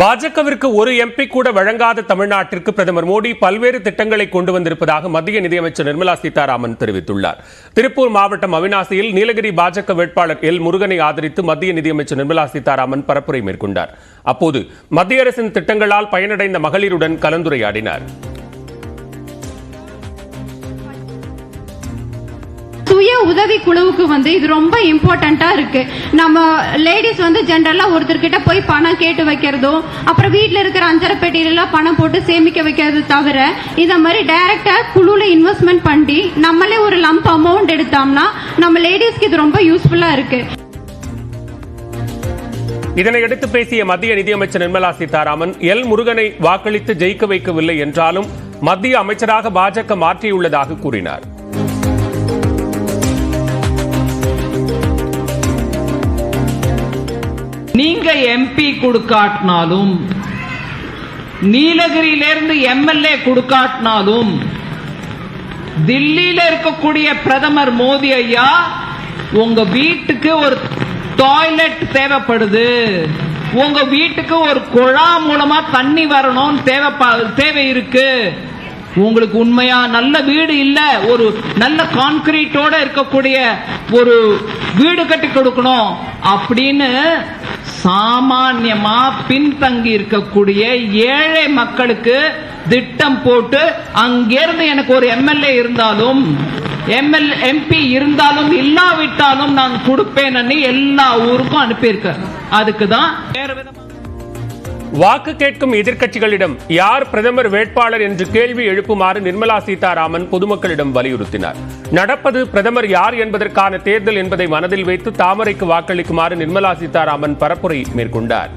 பாஜகவிற்கு ஒரு எம்பி கூட வழங்காத தமிழ்நாட்டிற்கு பிரதமர் மோடி பல்வேறு திட்டங்களை கொண்டு வந்திருப்பதாக மத்திய நிதியமைச்சர் நிர்மலா சீதாராமன் தெரிவித்துள்ளார். திருப்பூர் மாவட்டம் அவிநாசியில் நீலகிரி பாஜக வேட்பாளர் எல் முருகனை ஆதரித்து மத்திய நிதியமைச்சர் நிர்மலா சீதாராமன் பரப்புரை மேற்கொண்டார். அப்போது மத்திய அரசின் திட்டங்களால் பயனடைந்த மகளிருடன் கலந்துரையாடினார். சுய உதவி குழுவுக்கு இது ரொம்ப இம்பார்ட்டண்டா இருக்கு. நம்ம லேடிஸ் ஜெனரலா ஒருத்தர்கிட்ட போய் பணம் கேட்டு வைக்கிறதோ, அப்புறம் வீட்டில் இருக்கிற அஞ்சரை பெட்டியில பணம் போட்டு சேமிக்க வைக்கிறது தவிர இத மாதிரி டைரக்டா குழுல இன்வெஸ்ட்மெண்ட் பண்ணி நம்மளே ஒரு லம்ப் அமௌண்ட் எடுத்தோம்னா நம்ம லேடிஸ்க்கு இது ரொம்ப யூஸ்ஃபுல்லா இருக்கு. இதனையடுத்து பேசிய மத்திய நிதியமைச்சர் நிர்மலா சீதாராமன் எல் முருகனை வாக்களித்து ஜெயிக்க வைக்கவில்லை என்றாலும் மத்திய அமைச்சராக பாஜக மாற்றியுள்ளதாக கூறினார். நீங்க எம்பி கொடுக்காட்டினாலும், நீலகிரியிலிருந்து எம்எல்ஏ கொடுக்காட்டினாலும், தில்லியில இருக்கக்கூடிய பிரதமர் மோடி ஐயா உங்க வீட்டுக்கு ஒரு டாய்லெட் தேவைப்படுது, உங்க வீட்டுக்கு ஒரு குழாய் மூலமா தண்ணி வரணும் தேவை இருக்கு, உங்களுக்கு உண்மையா நல்ல வீடு இல்ல, ஒரு நல்ல கான்கிரீட்டோட இருக்கக்கூடிய ஒரு வீடு கட்டி கொடுக்கணும் அப்படின்னு சாமான்யமா பின்தங்கி இருக்கக்கூடிய ஏழை மக்களுக்கு திட்டம் போட்டு அங்கிருந்து எனக்கு ஒரு எம்எல்ஏ இருந்தாலும் எம்பி இருந்தாலும் இல்லாவிட்டாலும் நான் கொடுப்பேன்னு எல்லா ஊருக்கும் அனுப்பியிருக்க. அதுக்குதான் வாக்கு கேட்கும் எதிர்க்கட்சிகளிடம் யார் பிரதமர் வேட்பாளர் என்று கேள்வி எழுப்புமாறு நிர்மலா சீதாராமன் பொதுமக்களிடம் வலியுறுத்தினார். நடப்பது பிரதமர் யார் என்பதற்கான தேர்தல் என்பதை மனதில் வைத்து தாமரைக்கு வாக்களிக்குமாறு நிர்மலா சீதாராமன் பரப்புரை மேற்கொண்டார்.